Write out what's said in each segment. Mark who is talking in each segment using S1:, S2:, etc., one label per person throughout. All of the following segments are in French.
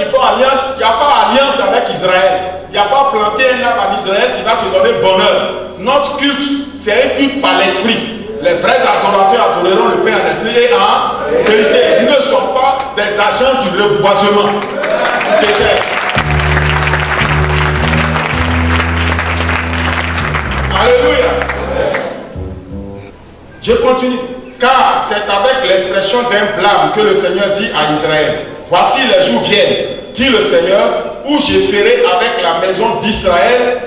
S1: qui font alliance, il n'y a pas alliance avec Israël. Il n'y a pas planté un arbre en Israël qui va te donner bonheur. Notre culte, c'est un culte par l'esprit. Les vrais adorateurs adoreront le Père en esprit et en vérité. Nous ne sommes pas des agents du reboisement. Du désert. Alléluia. Je continue. Car c'est avec l'expression d'un blâme que le Seigneur dit à Israël: voici les jours viennent, dit le Seigneur, où je ferai avec la maison d'Israël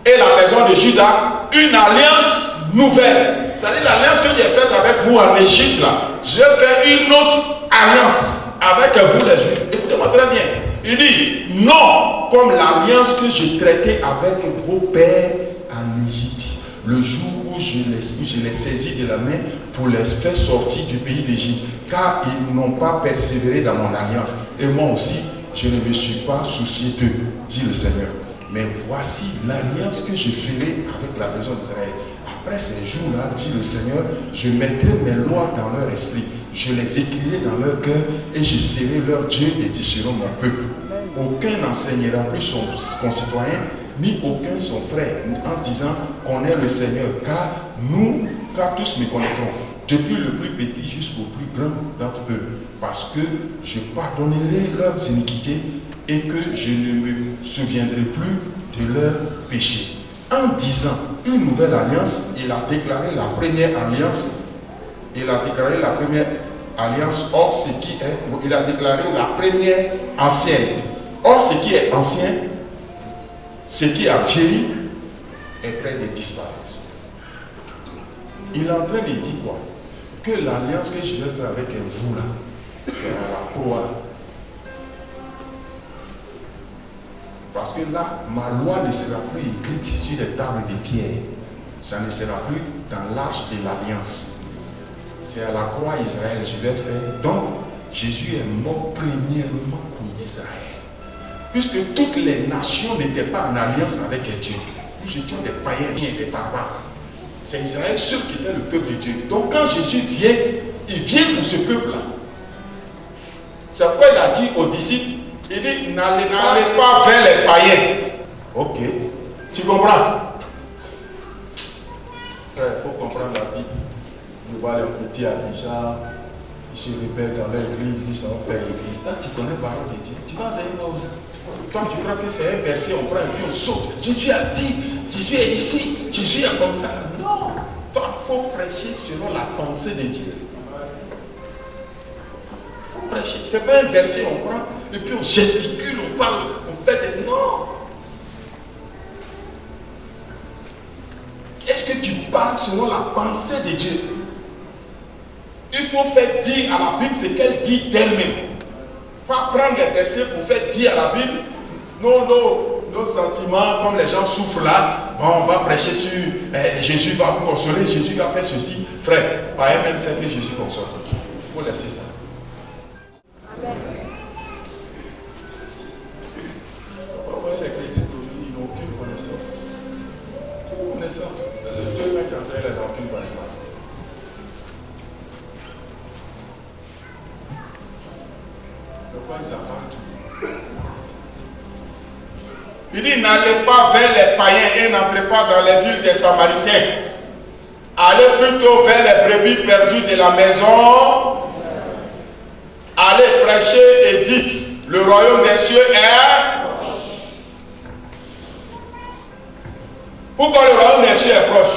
S1: et la maison de Juda une alliance nouvelle. C'est-à-dire l'alliance que j'ai faite avec vous en Égypte, là, je fais une autre alliance avec vous les Juifs. Écoutez-moi très bien. Il dit non, comme l'alliance que j'ai traitée avec vos pères en Égypte, le jour où je les saisis de la main pour les faire sortir du pays d'Égypte, car ils n'ont pas persévéré dans mon alliance. Et moi aussi, je ne me suis pas soucié d'eux, dit le Seigneur. Mais voici l'alliance que je ferai avec la maison d'Israël. Après ces jours-là, dit le Seigneur, je mettrai mes lois dans leur esprit, je les écrirai dans leur cœur et je serai leur Dieu et ils seront mon peuple. Aucun n'enseignera plus son concitoyen, ni aucun son frère, en disant connais le Seigneur, car tous me connaîtront, depuis le plus petit jusqu'au plus grand d'entre eux, parce que je pardonnerai leurs iniquités et que je ne me souviendrai plus de leurs péchés. En disant une nouvelle alliance, il a déclaré la première alliance. Il a déclaré la première alliance. Or, ce qui est, il a déclaré la première ancienne. Or, ce qui est ancien, ce qui a vieilli, est près de disparaître. Il est en train de dire quoi? Que l'alliance que je vais faire avec vous là, c'est à la croix. Parce que là, ma loi ne sera plus écrite sur les tables de pierre. Ça ne sera plus dans l'arche de l'alliance. C'est à la croix Israël je vais faire. Donc, Jésus est mort premièrement pour Israël. Puisque toutes les nations n'étaient pas en alliance avec Dieu. Nous étions des païens et des barbares. C'est Israël seul qui était le peuple de Dieu. Donc quand Jésus vient, il vient pour ce peuple-là. C'est pourquoi il a dit aux disciples, il dit, n'allez pas vers les païens. Ok. Tu comprends? Frère, il faut comprendre la Bible. On voit les petits à Abidjan, ils se rebellent dans leur église, ils sont faire l'église. Toi, tu connais la parole de Dieu. Tu vas enseigner aux gens. Toi, tu crois que c'est un verset, on prend et puis on saute. Jésus a dit, Jésus est ici, Jésus est comme ça. Non. Toi, il faut prêcher selon la pensée de Dieu. Il faut prêcher. Ce n'est pas un verset, on prend et puis on gesticule, on parle, on fait des... Non. Est-ce que tu parles selon la pensée de Dieu? Il faut faire dire à la Bible ce qu'elle dit d'elle-même. Pas prendre les versets pour faire dire à la Bible nos sentiments, comme les gens souffrent là. Bon, on va prêcher sur Jésus va vous consoler, Jésus va faire ceci. Frère, pas même c'est que Jésus console. Il faut laisser ça. Amen. Vous voyez, les chrétiens d'aujourd'hui, ils n'ont aucune connaissance. Aucune connaissance. Le Dieu mec dans ça, il n'a aucune connaissance. C'est pourquoi ils appartent tout. Il dit, n'allez pas vers les païens et n'entrez pas dans les villes des Samaritains. Allez plutôt vers les brebis perdues de la maison. Allez prêcher et dites, le royaume des cieux est... Pourquoi le royaume des cieux est proche?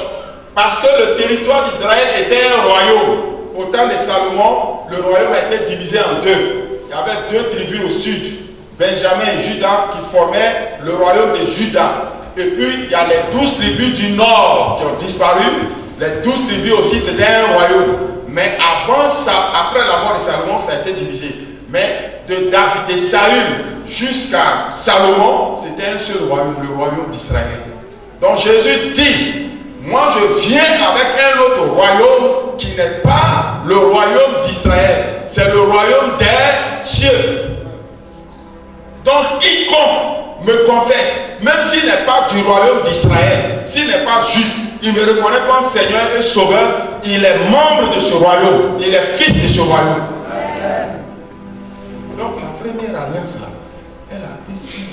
S1: Parce que le territoire d'Israël était un royaume. Au temps de Salomon, le royaume a été divisé en deux. Il y avait deux tribus au sud, Benjamin et Juda, qui formaient le royaume de Juda. Et puis, il y a les 12 tribus du nord qui ont disparu. Les 12 tribus aussi faisaient un royaume. Mais avant ça, après la mort de Salomon, ça a été divisé. Mais de David et Saül jusqu'à Salomon, c'était un seul royaume, le royaume d'Israël. Donc Jésus dit, moi je viens avec un autre royaume qui n'est pas le royaume d'Israël. C'est le royaume des cieux. Donc quiconque me confesse, même s'il n'est pas du royaume d'Israël, s'il n'est pas juif, il me reconnaît comme Seigneur et Sauveur, il est membre de ce royaume, il est fils de ce royaume. Donc la première alliance-là, elle a pris fin.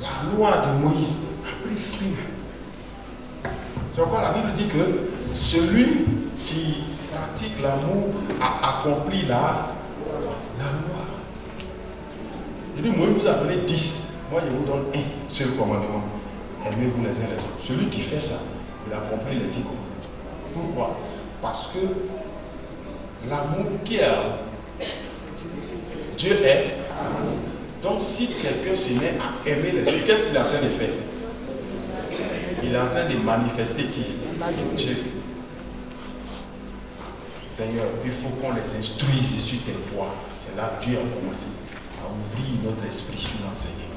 S1: La loi de Moïse a pris fin. C'est pourquoi la Bible dit que celui qui pratique l'amour a accompli la loi. Je dis, moi, vous avez 10. Moi, je vous donne un seul commandement. Aimez-vous les uns les autres. Celui qui fait ça, il accomplit les 10 commandements. Pourquoi? Parce que l'amour qui est Dieu est. Donc, si quelqu'un se met à aimer les autres, qu'est-ce qu'il est en train de faire? Il est en train de manifester qui? Dieu. Seigneur, il faut qu'on les instruise sur tes voies. C'est là que Dieu a commencé à ouvrir notre esprit sur l'enseignement.